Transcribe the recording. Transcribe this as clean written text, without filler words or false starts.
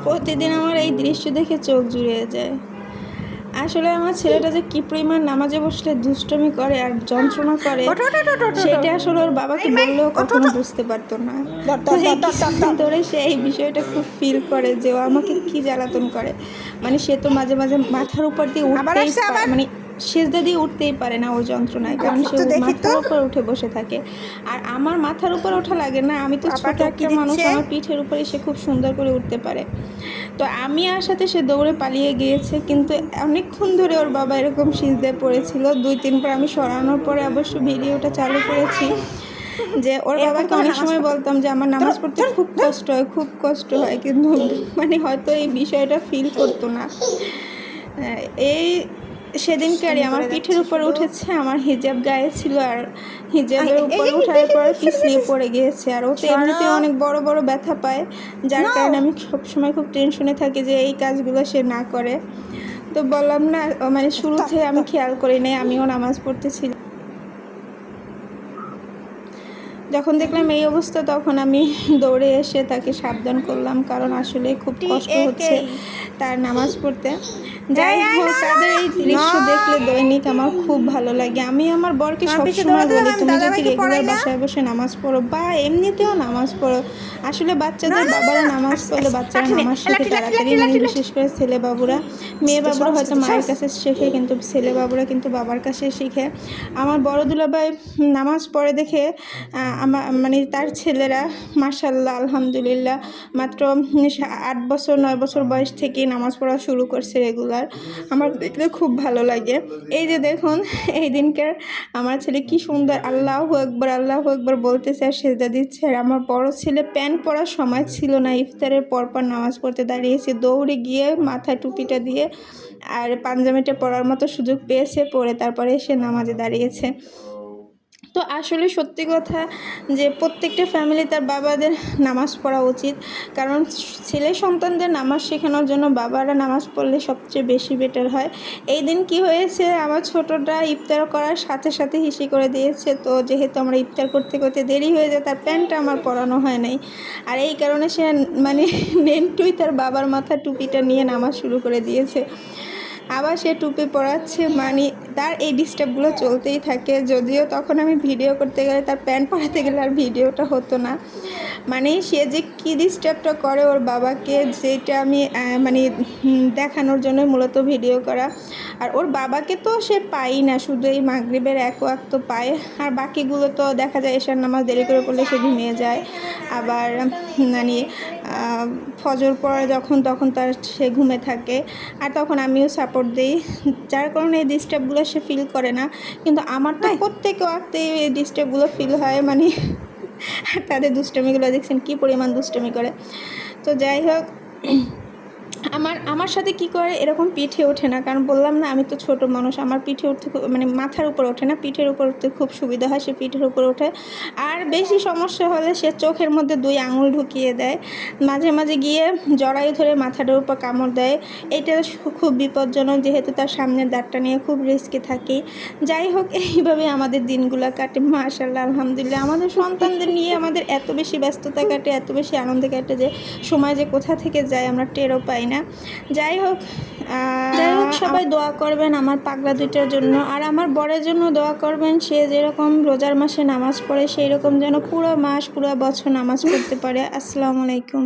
প্রতিদিন আমার এই দৃশ্য দেখে চোখ জুড়িয়ে যায়। আসলে আমার ছেলেটা যে কি পরিমাণ নামাজে বসলে দুষ্টমি করে আর যন্ত্রণা করে, সেটা আসলে ওর বাবাকে বললেও কখনো বুঝতে পারতো না। তো এই কিছুদিন ধরে সে এই বিষয়টা খুব ফিল করে যে ও আমাকে কি জ্বালাতন করে। মানে সে তো মাঝে মাঝে মাথার উপর দিয়ে উঠতেই মানে সেজদা দিয়ে উঠতেই পারে না ওর যন্ত্রণায়, কারণ সে মাথার উপর উঠে বসে থাকে। আর আমার মাথার উপর ওঠা লাগে না, আমি তো ছোট একটা মানুষ, আমার পিঠের উপরে সে খুব সুন্দর করে উঠতে পারে। তো আমি আর সাথে সে দৌড়ে পালিয়ে গিয়েছে, কিন্তু অনেকক্ষণ ধরে ওর বাবা এরকম সিজদায় পড়েছিল। 2-3 বার আমি সরানোর পরে অবশ্য ভিডিওটা চালু করেছি, যে ওর বাবাকে অনেক সময় বলতাম যে আমার নামাজ পড়তে খুব কষ্ট হয়, কিন্তু মানে হয়তো এই বিষয়টা ফিল করতো না। এই সেদিনকারই আমার পিঠের উপর উঠেছে, আমার হিজাব গায়ে ছিল, আর হিজাবের উপর ওঠার পর পিছলিয়ে পড়ে গিয়েছে। আর ওতে এমনিতে অনেক বড় বড় ব্যথা পায়, যার কারণে আমি সবসময় খুব টেনশনে থাকি যে এই কাজগুলো সে না করে। তো বললাম না, মানে শুরু থেকে আমি খেয়াল করি নাই, আমিও নামাজ পড়তেছিলাম। যখন দেখলাম এই অবস্থা, তখন আমি দৌড়ে এসে তাকে সাবধান করলাম, কারণ আসলে খুব কষ্ট হচ্ছে তার নামাজ পড়তে। যাই হোক, তাদের এই দৃশ্য দেখলে দৈনিক আমার খুব ভালো লাগে। আমি আমার বরকে সবসময় বলি, তুমি যদি রেগুলার বাসায় বসে নামাজ পড়ো বা এমনিতেও নামাজ পড়ো, আসলে বাচ্চাদের বাবারা নামাজ পড়লে বাচ্চারা নামাজ শিখে তাড়াতাড়ি, মানে বিশেষ করে ছেলে বাবুরা। মেয়ে বাবুরা হয়তো মায়ের কাছে শেখে, কিন্তু ছেলে বাবুরা কিন্তু বাবার কাছে শিখে। আমার বড় দুলাভাই নামাজ পড়ে দেখে আমার মানে তার ছেলেরা মাশাআল্লাহ আলহামদুলিল্লাহ মাত্র 8 বছর 9 বছর বয়স থেকেই নামাজ পড়া শুরু করছে রেগুলার। আমার দেখলে খুব ভালো লাগে। এই যে দেখুন, এই দিনকার আমার ছেলে কি সুন্দর আল্লাহু আকবার বলতেছে আর সেজদা দিচ্ছে। আর আমার বড় ছেলে প্যান্ট পরার সময় ছিল না, ইফতারের পরপর নামাজ পড়তে দাঁড়িয়েছে, দৌড়ে গিয়ে মাথায় টুপিটা দিয়ে আর পাঞ্জাবিটা পরার মতো সুযোগ পেয়েছে, পরে তারপরে সে নামাজে দাঁড়িয়েছে। তো আসলে সত্যি কথা যে প্রত্যেকটা ফ্যামিলি তার বাবাদের নামাজ পড়া উচিত, কারণ ছেলে সন্তানদের নামাজ শেখানোর জন্য বাবারা নামাজ পড়লে সবচেয়ে বেশি বেটার হয়। এই দিন কি হয়েছে, আমার ছোটোটা ইফতার করার সাথে সাথে হিসি করে দিয়েছে। তো যেহেতু আমরা ইফতার করতে করতে দেরি হয়ে যায়, তার প্যান্টটা আমার পরানো হয় নাই, আর এই কারণে সে মানে নেন্টুই তার বাবার মাথা টুপিটা নিয়ে নামাজ শুরু করে দিয়েছে। আবার সে টুপি পরাচ্ছে, মানে তার এই ডিস্টার্বগুলো চলতেই থাকে। যদিও তখন আমি ভিডিও করতে গেলে, তার প্যান্ট পরাতে গেলে আর ভিডিওটা হতো না। মানে সে যে কী ডিস্টার্বটা করে ওর বাবাকে, যেটা আমি মানে দেখানোর জন্য মূলত ভিডিও করা। আর ওর বাবাকে তো সে পাই না, শুধু এই মাগরিবের এক ওয়াক্ত পায়, আর বাকিগুলো তো দেখা যায় এশার নামাজ দেরি করে পড়লে সে ঘুমিয়ে যায়। আবার মানে ফজর পড়ে যখন, তখন তার সে ঘুমে থাকে, আর তখন আমিও সাপোর্ট দিই, যার কারণে এই ডিস্টার্বগুলো সে ফিল করে না। কিন্তু আমার তো প্রত্যেক ওয়াক্তে এই ডিস্টার্বগুলো ফিল হয়, মানে তাদের দুষ্টমিগুলো দেখছেন কী পরিমাণ দুষ্টমি করে। তো যাই হোক, আমার সাথে কি করে এরকম পিঠে ওঠে না, কারণ বললাম না আমি তো ছোট মানুষ, আমার পিঠে উঠতে মানে মাথার উপর ওঠে না, পিঠের উপর উঠতে খুব সুবিধা হয়, সে পিঠের উপর ওঠে। আর বেশি সমস্যা হলে সে চোখের মধ্যে 2 আঙুল ঢুকিয়ে দেয়, মাঝে মাঝে গিয়ে জড়াই ধরে মাথাটার উপর কামড় দেয়। এটা খুব বিপজ্জনক, যেহেতু তার সামনের দাঁতটা নিয়ে খুব রিস্কে থাকি। যাই হোক, এইভাবে আমাদের দিনগুলো কাটে মাশাআল্লাহ আলহামদুলিল্লাহ। আমাদের সন্তানদের নিয়ে আমাদের এত বেশি ব্যস্ততা কাটে, এত বেশি আনন্দে কাটে যে সময় যে কোথা থেকে যায় আমরা টেরও পাই না। যাই হোক, সবাই দোয়া করবেন আমার পাগলা দুইটার জন্য, আর আমার বরের জন্য দোয়া করবেন। সে যেরকম রোজার মাসে নামাজ পড়ে, সেই রকম যেন পুরো মাস পুরো বছর নামাজ পড়তে পারে। আসসালামু আলাইকুম।